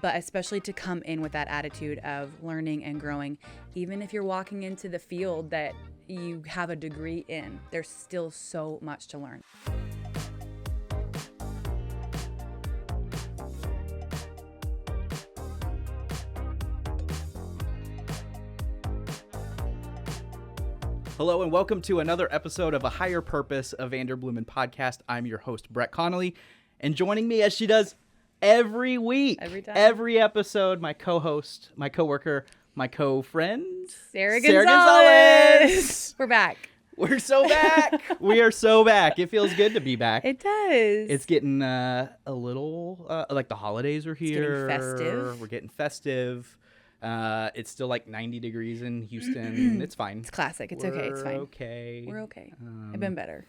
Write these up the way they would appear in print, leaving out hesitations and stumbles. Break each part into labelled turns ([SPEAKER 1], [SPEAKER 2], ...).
[SPEAKER 1] but especially to come in with that attitude of learning and growing. Even if you're walking into the field that you have a degree in, there's still so much to learn.
[SPEAKER 2] Hello and welcome to another episode of A Higher Purpose, a Vanderbloemen podcast. I'm your host, Brett Connolly, and joining me as she does every week, every episode, my co-host, my co-worker, my co-friend,
[SPEAKER 1] Sarah Gonzalez. We're back.
[SPEAKER 2] We're so back. We are so back. It feels good to be back.
[SPEAKER 1] It does.
[SPEAKER 2] It's getting a little, like the holidays are here.
[SPEAKER 1] It's getting festive.
[SPEAKER 2] We're getting festive. It's still like 90 degrees in Houston. It's fine.
[SPEAKER 1] It's classic. It's okay. It's fine. We're okay. I've been better.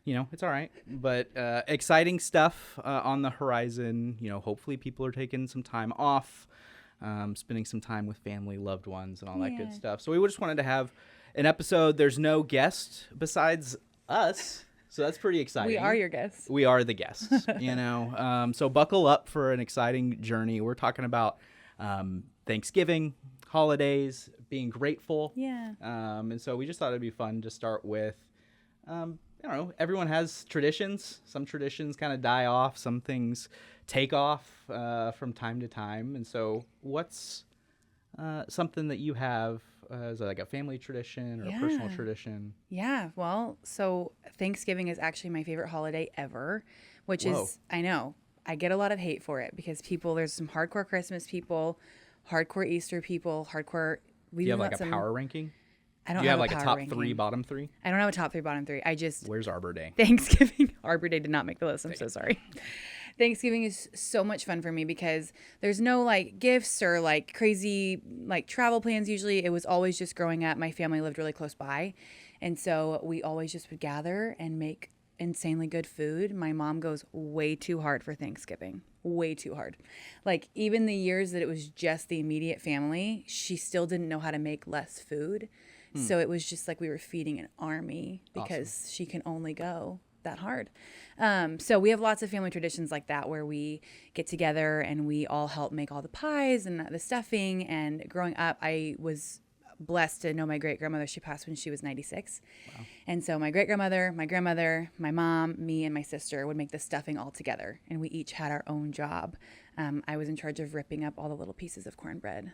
[SPEAKER 2] You know, it's all right. But exciting stuff on the horizon. You know, hopefully people are taking some time off, spending some time with family, loved ones, and all that good stuff. So we just wanted to have an episode. There's no guest besides us. So that's pretty exciting.
[SPEAKER 1] We are your guests.
[SPEAKER 2] We are the guests, you know. So buckle up for an exciting journey. We're talking about Thanksgiving, holidays, being grateful.
[SPEAKER 1] Yeah.
[SPEAKER 2] And so we just thought it'd be fun to start with, I don't know, everyone has traditions. Some traditions kind of die off. Some things take off from time to time. And so what's something that you have as like a family tradition or a personal tradition?
[SPEAKER 1] Yeah. Well, so Thanksgiving is actually my favorite holiday ever, which is, I know, I get a lot of hate for it because there's some hardcore Christmas people, hardcore Easter people, hardcore.
[SPEAKER 2] Do you have like a power ranking?
[SPEAKER 1] I don't.
[SPEAKER 2] Do you have
[SPEAKER 1] a
[SPEAKER 2] like a
[SPEAKER 1] power
[SPEAKER 2] top
[SPEAKER 1] ranking.
[SPEAKER 2] 3, bottom 3?
[SPEAKER 1] I don't have a top 3, bottom 3.
[SPEAKER 2] Where's Arbor Day?
[SPEAKER 1] Thanksgiving. Arbor Day did not make the list. I'm so sorry. Thanksgiving is so much fun for me because there's no like gifts or like crazy like travel plans. Usually it was always just growing up. My family lived really close by. And so we always just would gather and make insanely good food. My mom goes way too hard for Thanksgiving. Way too hard. Like even the years that it was just the immediate family, she still didn't know how to make less food. So it was just like we were feeding an army because she can only go that hard. So we have lots of family traditions like that where we get together and we all help make all the pies and the stuffing. And growing up, I was blessed to know my great-grandmother. She passed when she was 96. Wow. And so my great-grandmother, my grandmother, my mom, me, and my sister would make the stuffing all together. And we each had our own job. I was in charge of ripping up all the little pieces of cornbread.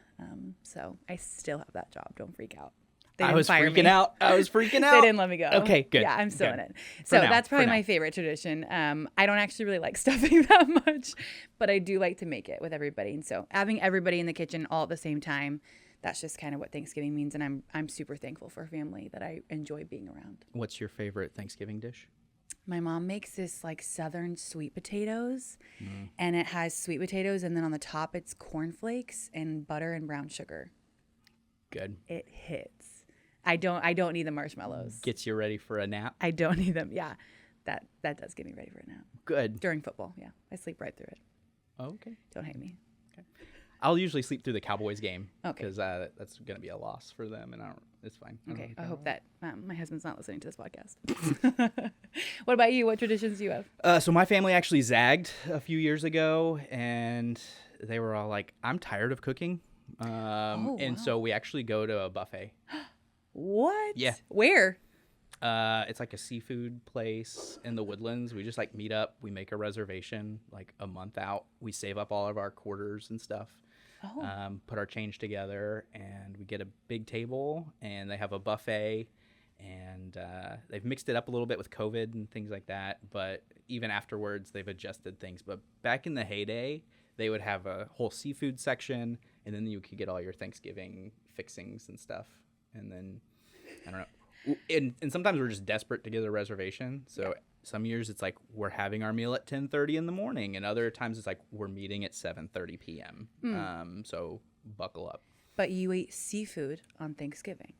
[SPEAKER 1] So I still have that job. Don't freak out.
[SPEAKER 2] I was freaking out. They
[SPEAKER 1] didn't let me go.
[SPEAKER 2] Okay, good.
[SPEAKER 1] Yeah, I'm still in it. So that's probably my favorite tradition. I don't actually really like stuffing that much, but I do like to make it with everybody. And so having everybody in the kitchen all at the same time, that's just kind of what Thanksgiving means. And I'm super thankful for family that I enjoy being around.
[SPEAKER 2] What's your favorite Thanksgiving dish?
[SPEAKER 1] My mom makes this like Southern sweet potatoes, and it has sweet potatoes, and then on the top it's cornflakes and butter and brown sugar.
[SPEAKER 2] Good.
[SPEAKER 1] It hits. I don't need the marshmallows.
[SPEAKER 2] Gets you ready for a nap?
[SPEAKER 1] I don't need them. Yeah. That does get me ready for a nap.
[SPEAKER 2] Good.
[SPEAKER 1] During football, yeah. I sleep right through it.
[SPEAKER 2] Oh, okay.
[SPEAKER 1] Don't hate me.
[SPEAKER 2] Okay. I'll usually sleep through the Cowboys game.
[SPEAKER 1] Okay.
[SPEAKER 2] Because that's going to be a loss for them, and it's fine.
[SPEAKER 1] Okay. I hope that my husband's not listening to this podcast. What about you? What traditions do you have?
[SPEAKER 2] So my family actually zagged a few years ago, and they were all like, I'm tired of cooking. And so we actually go to a buffet.
[SPEAKER 1] What?
[SPEAKER 2] Yeah.
[SPEAKER 1] Where?
[SPEAKER 2] It's like a seafood place in the Woodlands. We just like meet up. We make a reservation like a month out. We save up all of our quarters and stuff. Put our change together, and we get a big table, and they have a buffet, and they've mixed it up a little bit with COVID and things like that. But even afterwards, they've adjusted things. But back in the heyday, they would have a whole seafood section, and then you could get all your Thanksgiving fixings and stuff. And then, I don't know. And sometimes we're just desperate to get a reservation. So some years it's like we're having our meal at 10:30 in the morning. And other times it's like we're meeting at 7:30 p.m. So buckle up.
[SPEAKER 1] But you eat seafood on Thanksgiving.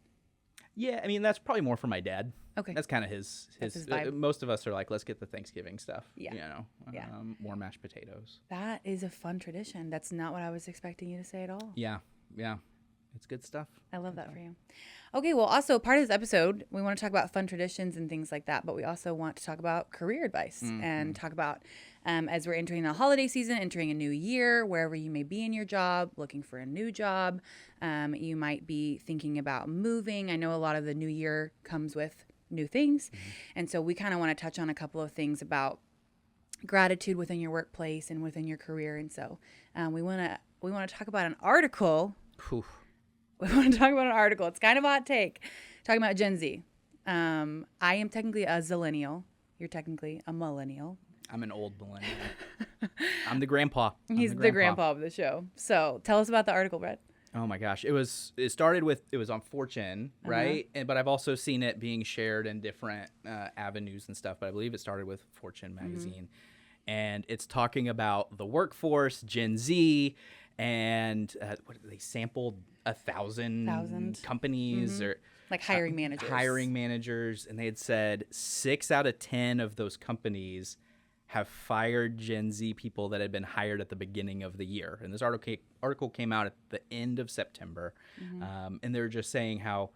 [SPEAKER 2] Yeah, I mean, that's probably more for my dad.
[SPEAKER 1] Okay.
[SPEAKER 2] That's kind of his vibe. Most of us are like, let's get the Thanksgiving stuff. Yeah. You know, more mashed potatoes.
[SPEAKER 1] That is a fun tradition. That's not what I was expecting you to say at all.
[SPEAKER 2] Yeah. it's good stuff.
[SPEAKER 1] I love that for you. Okay, well, also part of this episode, we want to talk about fun traditions and things like that, but we also want to talk about career advice and talk about as we're entering the holiday season, entering a new year, wherever you may be in your job, looking for a new job. You might be thinking about moving. I know a lot of the new year comes with new things. And so we kind of want to touch on a couple of things about gratitude within your workplace and within your career. And so we want to talk about an article.
[SPEAKER 2] Whew.
[SPEAKER 1] We want to talk about an article. It's kind of a hot take. Talking about Gen Z. I am technically a zillennial. You're technically a millennial.
[SPEAKER 2] I'm an old millennial. I'm the grandpa.
[SPEAKER 1] He's the grandpa of the show. So tell us about the article, Brett.
[SPEAKER 2] Oh my gosh. It was on Fortune, right? But I've also seen it being shared in different avenues and stuff. But I believe it started with Fortune magazine. And it's talking about the workforce, Gen Z, and they sampled 1,000 companies or
[SPEAKER 1] like hiring managers.
[SPEAKER 2] And they had said 6 out of 10 of those companies have fired Gen Z people that had been hired at the beginning of the year. And this article came out at the end of September. And they were just saying how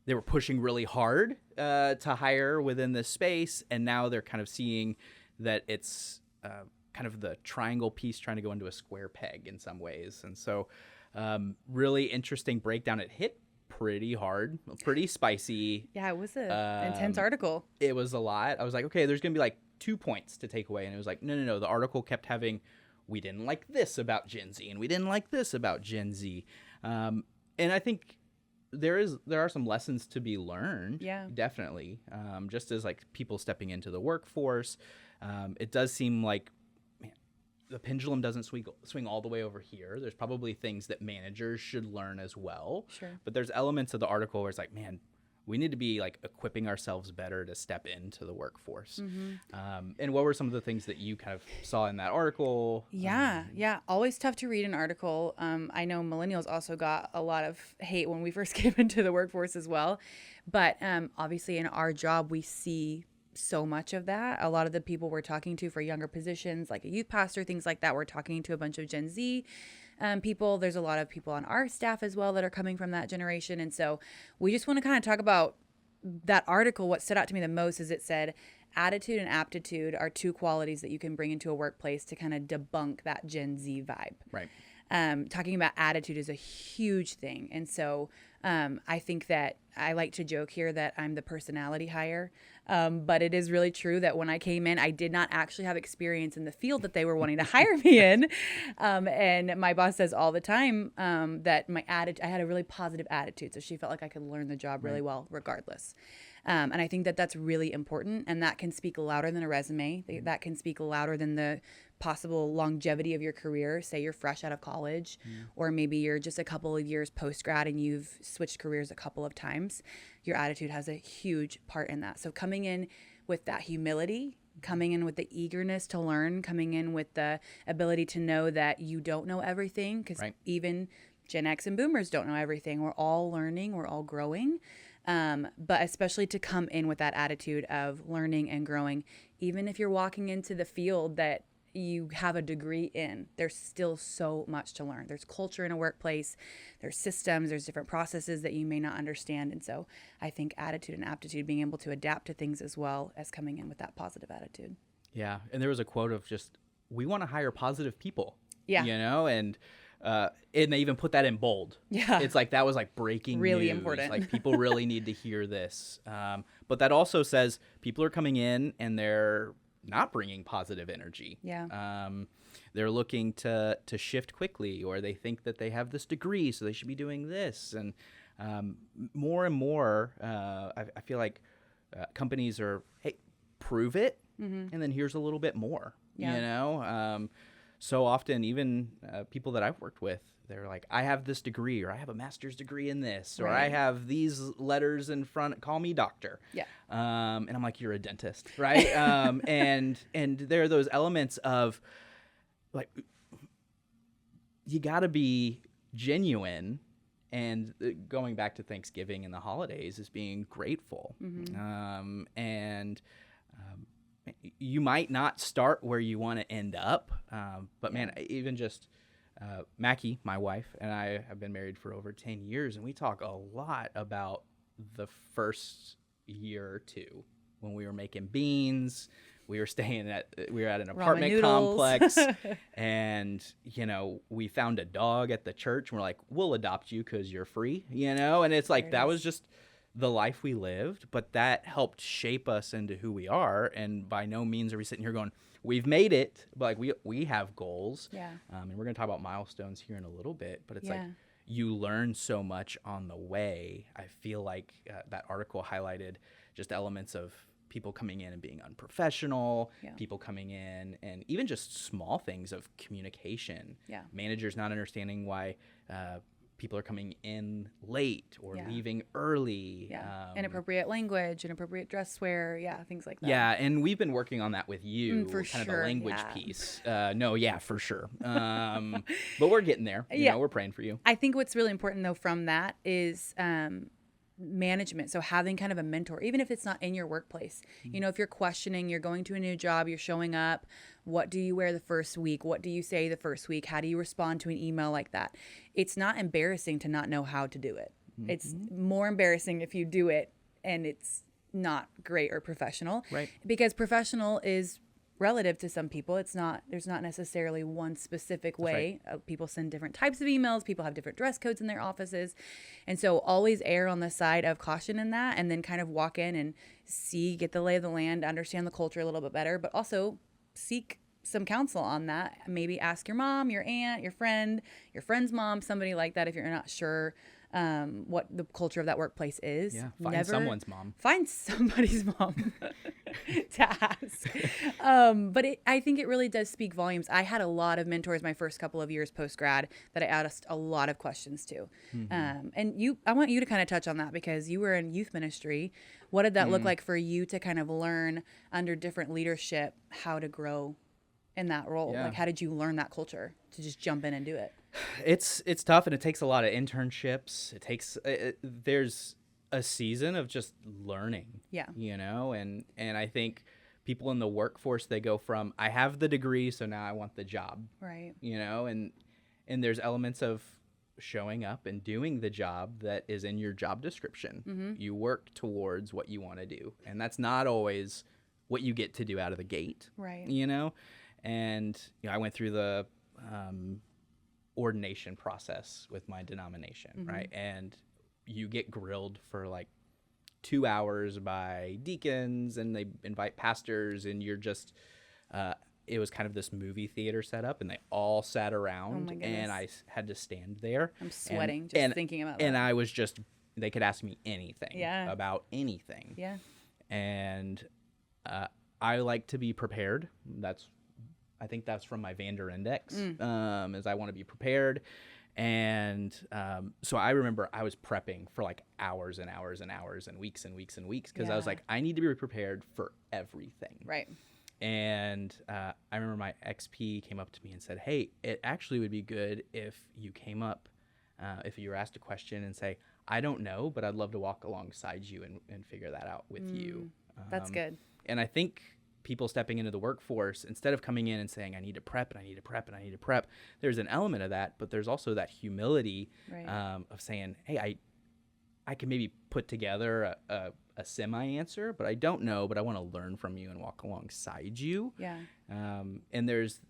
[SPEAKER 2] they were pushing really hard to hire within this space. And now they're kind of seeing that it's kind of the triangle piece trying to go into a square peg in some ways. And so really interesting breakdown. It hit pretty hard, pretty spicy.
[SPEAKER 1] Yeah, it was an intense article.
[SPEAKER 2] It was a lot. I was like, okay, there's going to be like 2 points to take away. And it was like, no. The article kept having, we didn't like this about Gen Z and we didn't like this about Gen Z. And I think there are some lessons to be learned.
[SPEAKER 1] Yeah,
[SPEAKER 2] definitely. Just as like people stepping into the workforce, it does seem like the pendulum doesn't swing all the way over here. There's probably things that managers should learn as well.
[SPEAKER 1] Sure.
[SPEAKER 2] But there's elements of the article where it's like, man, we need to be like equipping ourselves better to step into the workforce. And what were some of the things that you kind of saw in that article?
[SPEAKER 1] Yeah. Always tough to read an article. I know millennials also got a lot of hate when we first came into the workforce as well. But obviously in our job, we see so much of that. A lot of the people we're talking to for younger positions, like a youth pastor, things like that, we're talking to a bunch of Gen Z people. There's a lot of people on our staff as well that are coming from that generation. And so we just want to kind of talk about that article. What stood out to me the most is it said attitude and aptitude are 2 qualities that you can bring into a workplace to kind of debunk that Gen Z vibe.
[SPEAKER 2] Right.
[SPEAKER 1] Talking about attitude is a huge thing. And so I think that I like to joke here that I'm the personality hire. But it is really true that when I came in, I did not actually have experience in the field that they were wanting to hire me in. And my boss says all the time that I had a really positive attitude. So she felt like I could learn the job really well regardless. And I think that that's really important. And that can speak louder than a resume. That can speak louder than the possible longevity of your career. Say you're fresh out of college, or maybe you're just a couple of years post-grad and you've switched careers a couple of times. Your attitude has a huge part in that. So coming in with that humility, coming in with the eagerness to learn, coming in with the ability to know that you don't know everything, because even Gen X and boomers don't know everything. We're all learning, we're all growing. But especially to come in with that attitude of learning and growing, even if you're walking into the field that you have a degree in, there's still so much to learn. There's culture in a workplace, there's systems, there's different processes that you may not understand. And so I think attitude and aptitude, being able to adapt to things as well as coming in with that positive attitude.
[SPEAKER 2] Yeah. And there was a quote of just, we want to hire positive people.
[SPEAKER 1] Yeah.
[SPEAKER 2] And they even put that in bold.
[SPEAKER 1] Yeah.
[SPEAKER 2] It's like, that was like breaking
[SPEAKER 1] really
[SPEAKER 2] news.
[SPEAKER 1] Important.
[SPEAKER 2] Like people really need to hear this. But that also says people are coming in and they're not bringing positive energy.
[SPEAKER 1] Yeah.
[SPEAKER 2] They're looking to shift quickly, or they think that they have this degree, so they should be doing this. And more and more, I feel like companies are, hey, prove it, and then here's a little bit more.
[SPEAKER 1] Yeah.
[SPEAKER 2] So often, even people that I've worked with, they're like, I have this degree, or I have a master's degree in this, or I have these letters in front, call me doctor.
[SPEAKER 1] Yeah.
[SPEAKER 2] And I'm like, you're a dentist, right? And there are those elements of, like, you got to be genuine. And going back to Thanksgiving and the holidays is being grateful. And you might not start where you want to end up. But man, even just Mackie, my wife, and I have been married for over 10 years, and we talk a lot about the first year or two when we were making beans. We were at an apartment
[SPEAKER 1] noodles.
[SPEAKER 2] complex, and, you know, we found a dog at the church, and we're like, we'll adopt you because you're free, you know? And it's like, that was just the life we lived, but that helped shape us into who we are. And by no means are we sitting here going, we've made it, but like we have goals.
[SPEAKER 1] Yeah.
[SPEAKER 2] And we're going to talk about milestones here in a little bit, but it's
[SPEAKER 1] Yeah.
[SPEAKER 2] like you learn so much on the way. I feel like that article highlighted just elements of people coming in and being unprofessional, people coming in and even just small things of communication.
[SPEAKER 1] Yeah.
[SPEAKER 2] Managers not understanding why people are coming in late or leaving early.
[SPEAKER 1] Yeah. Inappropriate language, inappropriate dress wear. Yeah. Things like that.
[SPEAKER 2] Yeah. And we've been working on that with you,
[SPEAKER 1] for
[SPEAKER 2] kind
[SPEAKER 1] sure,
[SPEAKER 2] of the language piece. No, yeah, for sure. But we're getting there. You know, we're praying for you.
[SPEAKER 1] I think what's really important though from that is management. So having kind of a mentor, even if it's not in your workplace, you know, if you're questioning, you're going to a new job, you're showing up, what do you wear the first week? What do you say the first week? How do you respond to an email like that? It's not embarrassing to not know how to do it. It's more embarrassing if you do it and it's not great or professional.
[SPEAKER 2] Right.
[SPEAKER 1] Because professional is relative to some people. There's not necessarily one specific way.
[SPEAKER 2] Right.
[SPEAKER 1] People send different types of emails. People have different dress codes in their offices. And so always err on the side of caution in that, and then kind of walk in and get the lay of the land, understand the culture a little bit better, but also seek some counsel on that. Maybe ask your mom, your aunt, your friend's mom, somebody like that if you're not sure what the culture of that workplace is.
[SPEAKER 2] Yeah, find someone's mom.
[SPEAKER 1] Find somebody's mom to ask. But I think it really does speak volumes. I had a lot of mentors my first couple of years post-grad that I asked a lot of questions to. And I want you to kind of touch on that because you were in youth ministry. What did that look like for you to kind of learn under different leadership how to grow in that role?
[SPEAKER 2] Yeah.
[SPEAKER 1] Like, how did you learn that culture to just jump in and do it?
[SPEAKER 2] It's tough, and it takes a lot of internships. There's a season of just learning.
[SPEAKER 1] Yeah.
[SPEAKER 2] You know, and I think people in the workforce, they go from I have the degree, so now I want the job.
[SPEAKER 1] Right.
[SPEAKER 2] You know, and there's elements of showing up and doing the job that is in your job description. You work towards what you want to do, and that's not always what you get to do out of the gate.
[SPEAKER 1] Right.
[SPEAKER 2] You know, and you know, I went through the ordination process with my denomination, right? And you get grilled for like 2 hours by deacons, and they invite pastors, and you're just it was kind of this movie theater setup, and they all sat around, and I had to stand there.
[SPEAKER 1] I'm sweating thinking about that.
[SPEAKER 2] And I was just, they could ask me anything about anything.
[SPEAKER 1] Yeah.
[SPEAKER 2] And I like to be prepared. I think that's from my Vander Index, is I want to be prepared. And so I remember I was prepping for like hours and hours and hours and weeks and weeks and weeks because I was like, I need to be prepared for everything.
[SPEAKER 1] Right.
[SPEAKER 2] And I remember my XP came up to me and said, hey, it actually would be good if you came up, if you were asked a question and say, I don't know, but I'd love to walk alongside you and figure that out with you.
[SPEAKER 1] That's good.
[SPEAKER 2] And I think people stepping into the workforce, instead of coming in and saying, I need to prep and I need to prep and I need to prep, there's an element of that, but there's also that humility of saying, hey, I can maybe put together a semi-answer, but I don't know, but I want to learn from you and walk alongside you.
[SPEAKER 1] Yeah.
[SPEAKER 2] And there's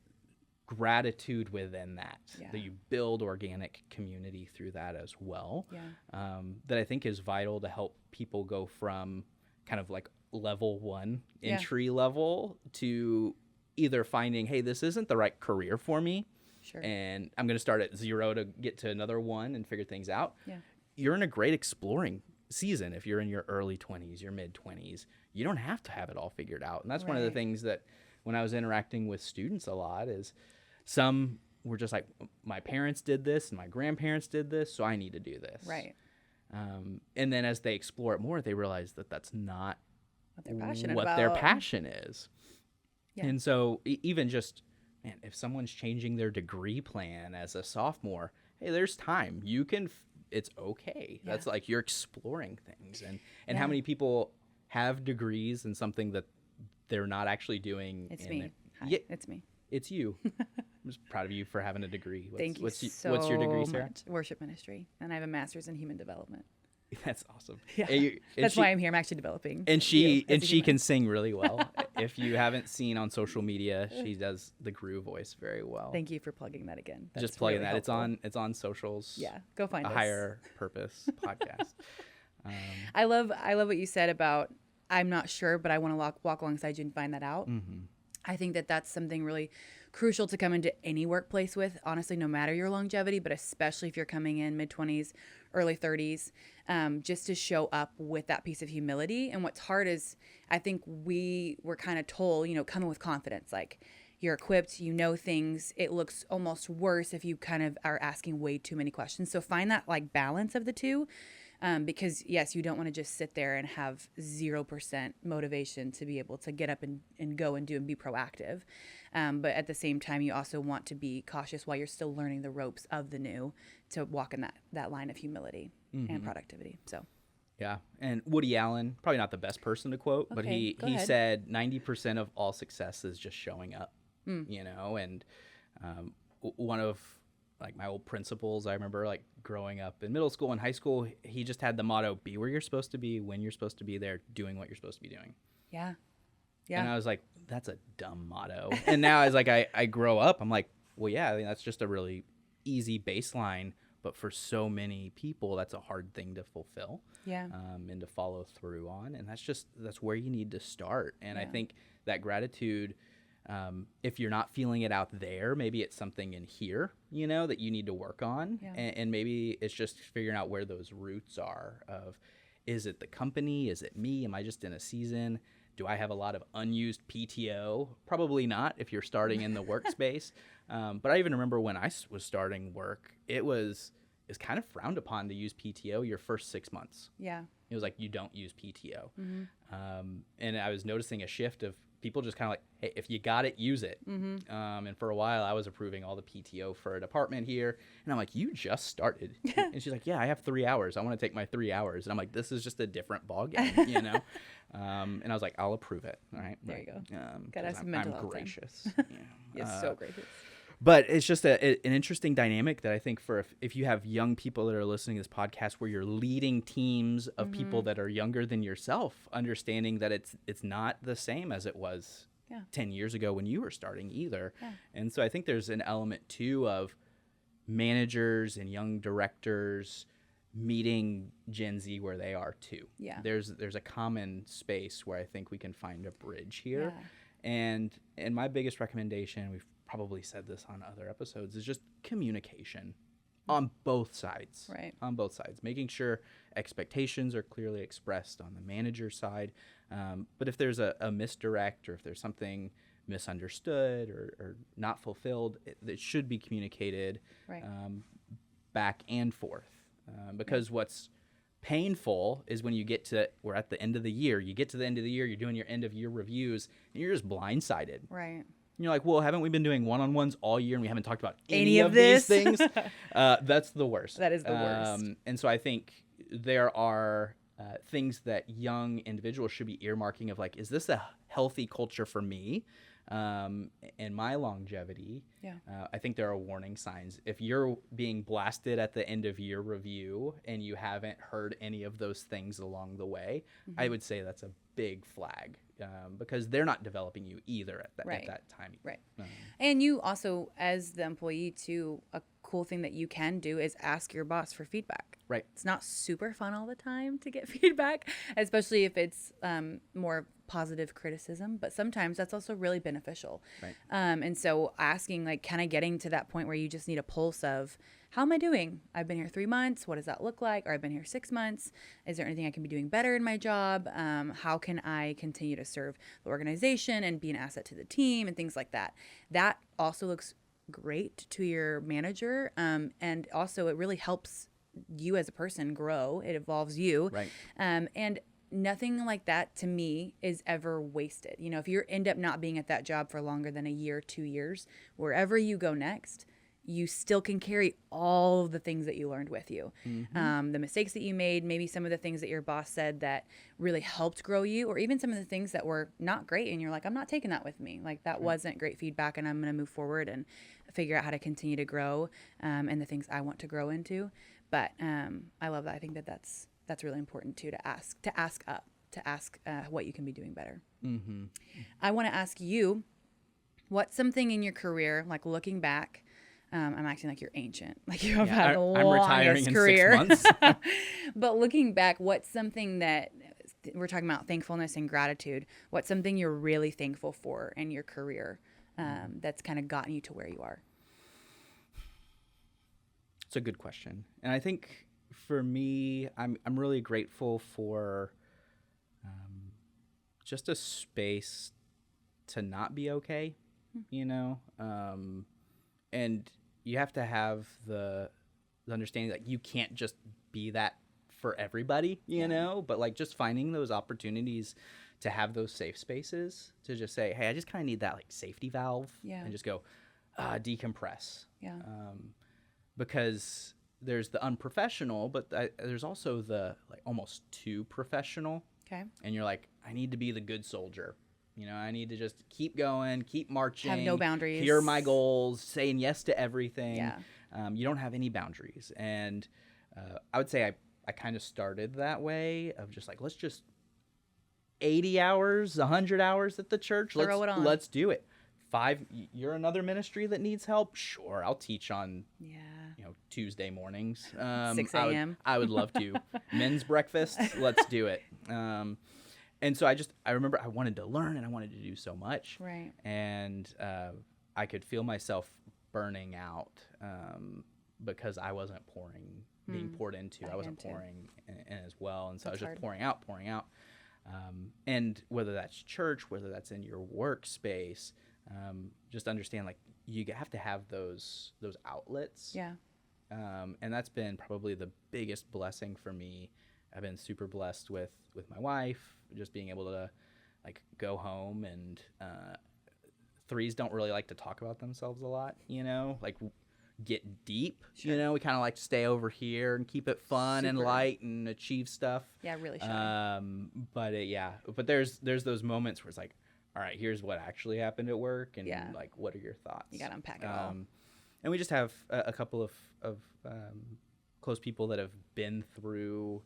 [SPEAKER 2] gratitude within that you build organic community through that as well. That I think is vital to help people go from kind of like level one entry level to either finding, hey, this isn't the right career for me, and I'm going to start at 0 to get to another 1 and figure things out. You're in a great exploring season. If you're in your early 20s, your mid 20s, you don't have to have it all figured out. And that's one of the things that when I was interacting with students a lot is some were just like, my parents did this and my grandparents did this, so I need to do this.
[SPEAKER 1] Right.
[SPEAKER 2] And then as they explore it more, they realize that that's not
[SPEAKER 1] what they're passionate
[SPEAKER 2] what
[SPEAKER 1] about.
[SPEAKER 2] their passion is. And so even just, man, if someone's changing their degree plan as a sophomore, hey, there's time. You can, it's okay. That's like you're exploring things. And how many people have degrees in something that they're not actually doing?
[SPEAKER 1] It's me. Hi, it's me.
[SPEAKER 2] It's you. just proud of you for having a degree.
[SPEAKER 1] Thank you
[SPEAKER 2] What's your degree, Sarah?
[SPEAKER 1] much. Worship ministry. And I have a master's in human development.
[SPEAKER 2] That's awesome.
[SPEAKER 1] Yeah.
[SPEAKER 2] And
[SPEAKER 1] That's why I'm here. I'm actually developing.
[SPEAKER 2] And she
[SPEAKER 1] human.
[SPEAKER 2] can sing really well. If you haven't seen on social media, she does the Gru voice very well.
[SPEAKER 1] Thank you for plugging that again.
[SPEAKER 2] Just plugging
[SPEAKER 1] really
[SPEAKER 2] that.
[SPEAKER 1] helpful.
[SPEAKER 2] It's on socials.
[SPEAKER 1] Yeah, go find
[SPEAKER 2] a
[SPEAKER 1] us.
[SPEAKER 2] Higher Purpose podcast.
[SPEAKER 1] I love what you said about I'm not sure, but I want to walk alongside you and find that out.
[SPEAKER 2] Mm-hmm.
[SPEAKER 1] I think that that's something really crucial to come into any workplace with, honestly, no matter your longevity, but especially if you're coming in mid-20s, early 30s, just to show up with that piece of humility. And what's hard is I think we were kind of told, come in with confidence, like you're equipped, you know things. It looks almost worse if you kind of are asking way too many questions. So find that like balance of the two. Because yes, you don't want to just sit there and have 0% motivation to be able to get up and go and do and be proactive. But at the same time, you also want to be cautious while you're still learning the ropes of the new to walk in that line of humility and productivity. So.
[SPEAKER 2] Yeah. And Woody Allen, probably not the best person to quote, but he said 90% of all success is just showing up, and one of like my old principals, I remember like growing up in middle school and high school, he just had the motto, be where you're supposed to be, when you're supposed to be there, doing what you're supposed to be doing.
[SPEAKER 1] Yeah. Yeah.
[SPEAKER 2] And I was like, that's a dumb motto. And now as like I grow up, I'm like, well, yeah, I mean, that's just a really easy baseline. But for so many people, that's a hard thing to fulfill.
[SPEAKER 1] Yeah.
[SPEAKER 2] And to follow through on. And that's where you need to start. And I think that gratitude, if you're not feeling it out there, maybe it's something in here, that you need to work on.
[SPEAKER 1] Yeah.
[SPEAKER 2] And maybe it's just figuring out where those roots are of, is it the company? Is it me? Am I just in a season? Do I have a lot of unused PTO? Probably not if you're starting in the workspace. But I even remember when I was starting work, it's kind of frowned upon to use PTO your first 6 months.
[SPEAKER 1] Yeah.
[SPEAKER 2] It was like, you don't use PTO.
[SPEAKER 1] Mm-hmm.
[SPEAKER 2] And I was noticing a shift of people just kind of like, hey, if you got it, use it.
[SPEAKER 1] Mm-hmm.
[SPEAKER 2] And for a while, I was approving all the PTO for a department here. And I'm like, you just started. And she's like, yeah, I have 3 hours. I want to take my 3 hours. And I'm like, this is just a different ballgame, and I was like, I'll approve it. All right.
[SPEAKER 1] There you go. Gotta have some
[SPEAKER 2] I'm
[SPEAKER 1] mental health
[SPEAKER 2] gracious.
[SPEAKER 1] Yes, so gracious.
[SPEAKER 2] But it's just an interesting dynamic that I think for if you have young people that are listening to this podcast where you're leading teams of people that are younger than yourself, understanding that it's not the same as it was 10 years ago when you were starting either. Yeah. And so I think there's an element too of managers and young directors meeting Gen Z where they are too.
[SPEAKER 1] Yeah.
[SPEAKER 2] There's a common space where I think we can find a bridge here. Yeah. And my biggest recommendation, we've probably said this on other episodes, is just communication on both sides.
[SPEAKER 1] Right.
[SPEAKER 2] On both sides, making sure expectations are clearly expressed on the manager side. But if there's a misdirect or if there's something misunderstood or not fulfilled, it should be communicated back and forth. Because what's painful is when we're at the end of the year, you're doing your end of year reviews and you're just blindsided.
[SPEAKER 1] Right.
[SPEAKER 2] And you're like, well, haven't we been doing one-on-ones all year and we haven't talked about any of these things? That's the worst.
[SPEAKER 1] That is the worst.
[SPEAKER 2] And so I think there are things that young individuals should be earmarking of like, is this a healthy culture for me and my longevity?
[SPEAKER 1] Yeah.
[SPEAKER 2] I think there are warning signs. If you're being blasted at the end of year review and you haven't heard any of those things along the way, I would say that's a big flag. Because they're not developing you either at that time.
[SPEAKER 1] Right. And you also, as the employee too, a cool thing that you can do is ask your boss for feedback.
[SPEAKER 2] Right.
[SPEAKER 1] It's not super fun all the time to get feedback, especially if it's more positive criticism, but sometimes that's also really beneficial.
[SPEAKER 2] Right.
[SPEAKER 1] And so asking, like, kind of getting to that point where you just need a pulse of, how am I doing? I've been here 3 months. What does that look like? Or I've been here 6 months. Is there anything I can be doing better in my job? How can I continue to serve the organization and be an asset to the team and things like that? That also looks great to your manager. And also it really helps you as a person grow. It evolves you.
[SPEAKER 2] Right.
[SPEAKER 1] And nothing like that to me is ever wasted. If you end up not being at that job for longer than a year, 2 years, wherever you go next, you still can carry all of the things that you learned with you. The mistakes that you made, maybe some of the things that your boss said that really helped grow you, or even some of the things that were not great. And you're like, I'm not taking that with me. Like, that wasn't great feedback and I'm going to move forward. And figure out how to continue to grow and the things I want to grow into. But I love that. I think that that's really important too, to ask what you can be doing better.
[SPEAKER 2] Mm-hmm.
[SPEAKER 1] I want to ask you, what's something in your career, like looking back, I'm acting like you're ancient, like you have had the
[SPEAKER 2] I'm retiring
[SPEAKER 1] longest
[SPEAKER 2] in
[SPEAKER 1] career.
[SPEAKER 2] 6 months.
[SPEAKER 1] But looking back, what's something that we're talking about, thankfulness and gratitude? What's something you're really thankful for in your career that's kind of gotten you to where you are?
[SPEAKER 2] It's a good question. And I think for me, I'm really grateful for just a space to not be okay, you know? And you have to have the understanding that you can't just be that for everybody, you know? But like just finding those opportunities to have those safe spaces to just say, hey, I just kind of need that like safety valve and just go decompress.
[SPEAKER 1] Yeah.
[SPEAKER 2] Because there's the unprofessional, but there's also the like almost too professional.
[SPEAKER 1] Okay.
[SPEAKER 2] And you're like, I need to be the good soldier. You know, I need to just keep going, keep marching.
[SPEAKER 1] Have no boundaries.
[SPEAKER 2] Here are my goals, saying yes to everything.
[SPEAKER 1] Yeah.
[SPEAKER 2] You don't have any boundaries. And I would say I kind of started that way of just like, let's just 80 hours, 100 hours at the church.
[SPEAKER 1] Throw it on.
[SPEAKER 2] Let's do it. 5, you're another ministry that needs help? Sure, I'll teach on Tuesday mornings.
[SPEAKER 1] 6 a.m.
[SPEAKER 2] I would love to. Men's breakfast, let's do it. And so I remember I wanted to learn and I wanted to do so much.
[SPEAKER 1] Right.
[SPEAKER 2] And I could feel myself burning out because I wasn't being poured into. I wasn't pouring in as well. And so I was just pouring out. And whether that's church, whether that's in your workspace, just understand like you have to have those outlets.
[SPEAKER 1] Yeah.
[SPEAKER 2] And that's been probably the biggest blessing for me. I've been super blessed with my wife, just being able to like go home and threes don't really like to talk about themselves a lot, you know, like get deep. Sure. You know, we kind of like to stay over here and keep it fun and light and achieve stuff.
[SPEAKER 1] Yeah, really shy.
[SPEAKER 2] But there's those moments where it's like, all right, here's what actually happened at work, and like, what are your thoughts?
[SPEAKER 1] You gotta unpack it all.
[SPEAKER 2] And we just have a couple of close people that have been through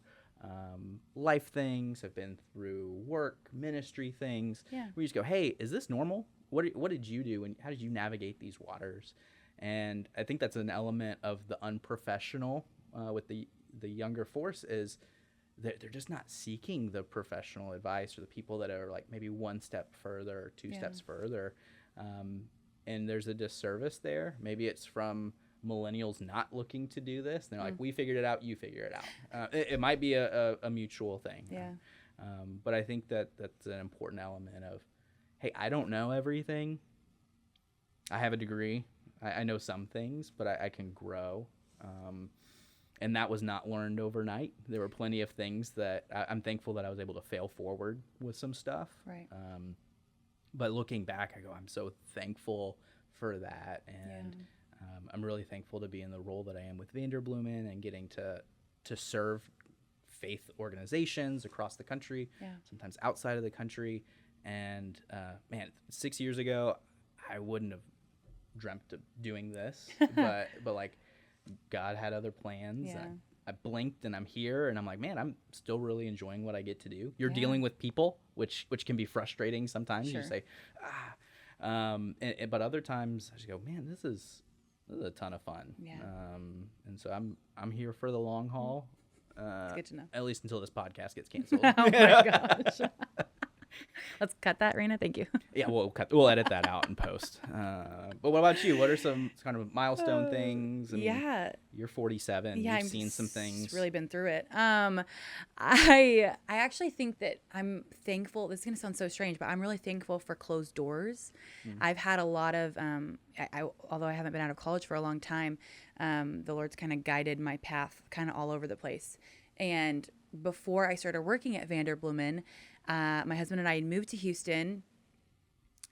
[SPEAKER 2] life things, have been through work, ministry things.
[SPEAKER 1] Yeah.
[SPEAKER 2] We just go, hey, is this normal? What did you do, and how did you navigate these waters? And I think that's an element of the unprofessional with the younger force is that they're just not seeking the professional advice or the people that are like maybe one step further or two steps further. And there's a disservice there. Maybe it's from millennials not looking to do this. They're like, we figured it out, you figure it out. It might be a mutual thing.
[SPEAKER 1] Yeah.
[SPEAKER 2] But I think that's an important element of, hey, I don't know everything. I have a degree. I know some things, but I can grow. And that was not learned overnight. There were plenty of things that I'm thankful that I was able to fail forward with some stuff.
[SPEAKER 1] Right.
[SPEAKER 2] But looking back, I go, I'm so thankful for that. And I'm really thankful to be in the role that I am with Vanderbloemen and getting to serve faith organizations across the country, sometimes outside of the country. And man, 6 years ago, I wouldn't have dreamt of doing this, but like God had other plans.
[SPEAKER 1] Yeah.
[SPEAKER 2] I blinked and I'm here, and I'm like, man, I'm still really enjoying what I get to do. You're dealing with people, which can be frustrating sometimes.
[SPEAKER 1] Sure.
[SPEAKER 2] You say, but other times I just go, man, this is a ton of fun.
[SPEAKER 1] Yeah.
[SPEAKER 2] And so I'm here for the long haul.
[SPEAKER 1] It's good to know.
[SPEAKER 2] At least until this podcast gets canceled.
[SPEAKER 1] Oh my gosh. Let's cut that, Raina. Thank you.
[SPEAKER 2] Yeah, we'll edit that out in post. But what about you? What are some kind of milestone things? And you're 47.
[SPEAKER 1] Yeah,
[SPEAKER 2] You've seen some things.
[SPEAKER 1] Really been through it. I actually think that I'm thankful. This is gonna sound so strange, but I'm really thankful for closed doors. I've had a lot of, although I haven't been out of college for a long time, the Lord's kind of guided my path kind of all over the place. And before I started working at Vanderbloemen, my husband and I had moved to Houston,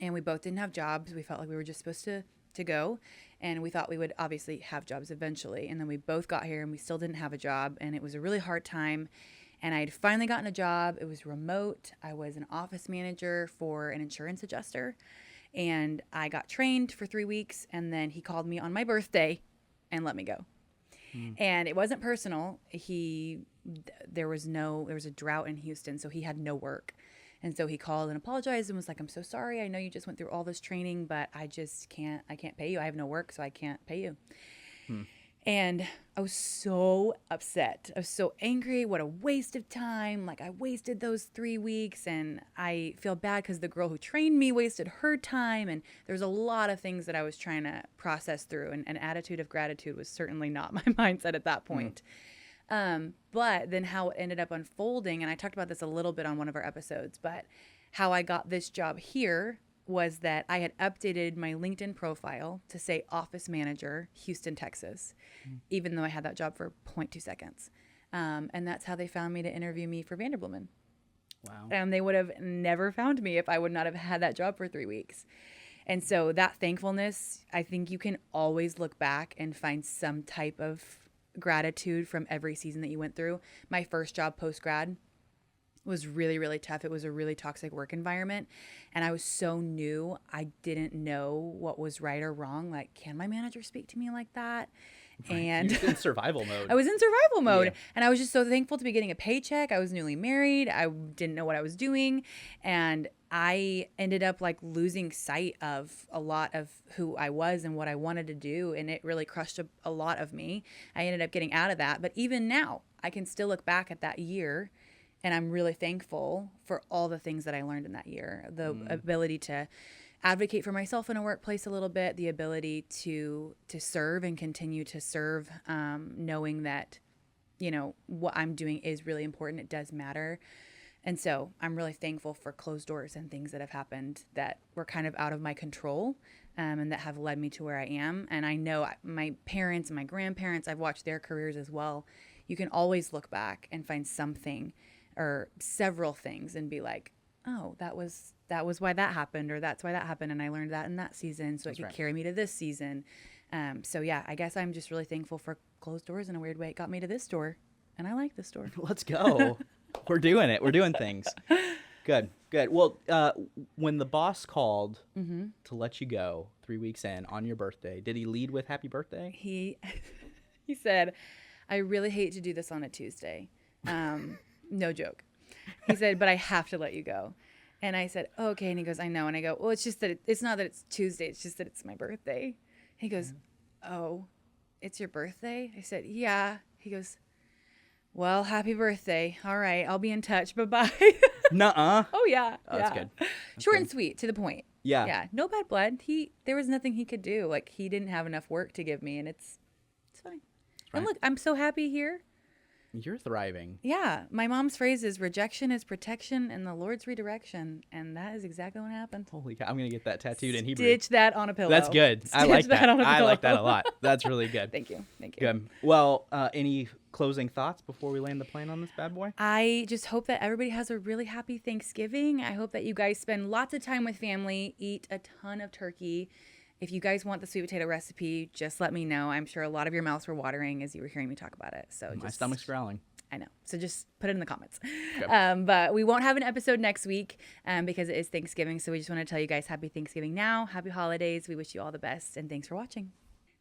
[SPEAKER 1] and we both didn't have jobs. We felt like we were just supposed to go, and we thought we would obviously have jobs eventually. And then we both got here, and we still didn't have a job, and it was a really hard time. And I had finally gotten a job. It was remote. I was an office manager for an insurance adjuster, And I got trained for 3 weeks, and then he called me on my birthday and let me go. And it wasn't personal. There was a drought in Houston, so he had no work. And so he called and apologized and was like, I'm so sorry. I know you just went through all this training, but I can't pay you. I have no work, so I can't pay you. And I was so upset. I was so angry. What a waste of time. Like, I wasted those 3 weeks, and I feel bad because the girl who trained me wasted her time. And there's a lot of things that I was trying to process through. And an attitude of gratitude was certainly not my mindset at that point. But then how it ended up unfolding, and I talked about this a little bit on one of our episodes, but how I got this job here was that I had updated my LinkedIn profile to say office manager, Houston, Texas, even though I had that job for 0.2 seconds. And that's how they found me to interview me for Vanderbloemen.
[SPEAKER 2] Wow.
[SPEAKER 1] And they would have never found me if I would not have had that job for 3 weeks. And so that thankfulness, I think you can always look back and find some type of gratitude from every season that you went through. My first job post-grad was really, really tough. It was a really toxic work environment. And I was so new. I didn't know what was right or wrong. Like, can my manager speak to me like that? And
[SPEAKER 2] You're in survival mode.
[SPEAKER 1] I was in survival mode.
[SPEAKER 2] Yeah.
[SPEAKER 1] And I was just so thankful to be getting a paycheck. I was newly married. I didn't know what I was doing. And I ended up like losing sight of a lot of who I was and what I wanted to do. And it really crushed a lot of me. I ended up getting out of that. But even now, I can still look back at that year, and I'm really thankful for all the things that I learned in that year. The ability to advocate for myself in a workplace a little bit, the ability to serve and continue to serve, knowing that, you know, what I'm doing is really important. It does matter. And so I'm really thankful for closed doors and things that have happened that were kind of out of my control, and that have led me to where I am. And I know my parents and my grandparents, I've watched their careers as well. You can always look back and find something or several things and be like, oh, that was why that happened, or that's why that happened. And I learned that in that season, so it could carry me to this season. So yeah, I guess I'm just really thankful for closed doors in a weird way. It got me to this door, and I like this door.
[SPEAKER 2] Let's go. We're doing it. We're doing things. Good. Well, when the boss called to let you go 3 weeks in on your birthday, did he lead with happy birthday?
[SPEAKER 1] He said, I really hate to do this on a Tuesday. No joke. He said, but I have to let you go. And I said, oh, okay. And he goes, I know. And I go, well, it's just that it's not that it's Tuesday. It's just that it's my birthday. He goes, oh, it's your birthday? I said, yeah. He goes, well, happy birthday. All right. I'll be in touch. Bye-bye.
[SPEAKER 2] Nuh-uh.
[SPEAKER 1] Oh, yeah.
[SPEAKER 2] Oh, that's good. That's
[SPEAKER 1] short
[SPEAKER 2] good.
[SPEAKER 1] and sweet, to the point.
[SPEAKER 2] Yeah.
[SPEAKER 1] Yeah. No bad blood. There was nothing he could do. Like, he didn't have enough work to give me, and it's fine. And look, I'm so happy here.
[SPEAKER 2] You're thriving.
[SPEAKER 1] Yeah. My mom's phrase is rejection is protection and the Lord's redirection. And that is exactly what happened.
[SPEAKER 2] Holy cow. I'm going to get that tattooed in Hebrew.
[SPEAKER 1] Stitch that on a pillow.
[SPEAKER 2] That's good. I like that. I like that a lot. That's really good.
[SPEAKER 1] Thank you.
[SPEAKER 2] Good. Well, any closing thoughts before we land the plane on this bad boy?
[SPEAKER 1] I just hope that everybody has a really happy Thanksgiving. I hope that you guys spend lots of time with family, eat a ton of turkey. If you guys want the sweet potato recipe, just let me know. I'm sure a lot of your mouths were watering as you were hearing me talk about it. So
[SPEAKER 2] My stomach's growling.
[SPEAKER 1] I know. So just put it in the comments.
[SPEAKER 2] Okay.
[SPEAKER 1] But we won't have an episode next week because it is Thanksgiving. So we just want to tell you guys happy Thanksgiving now. Happy holidays. We wish you all the best. And thanks for watching.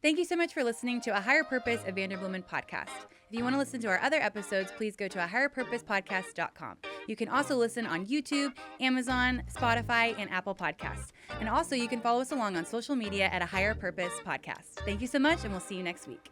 [SPEAKER 1] Thank you so much for listening to A Higher Purpose, a Vanderbloemen podcast. If you want to listen to our other episodes, please go to ahigherpurposepodcast.com. You can also listen on YouTube, Amazon, Spotify, and Apple Podcasts. And also, you can follow us along on social media at A Higher Purpose Podcast. Thank you so much, and we'll see you next week.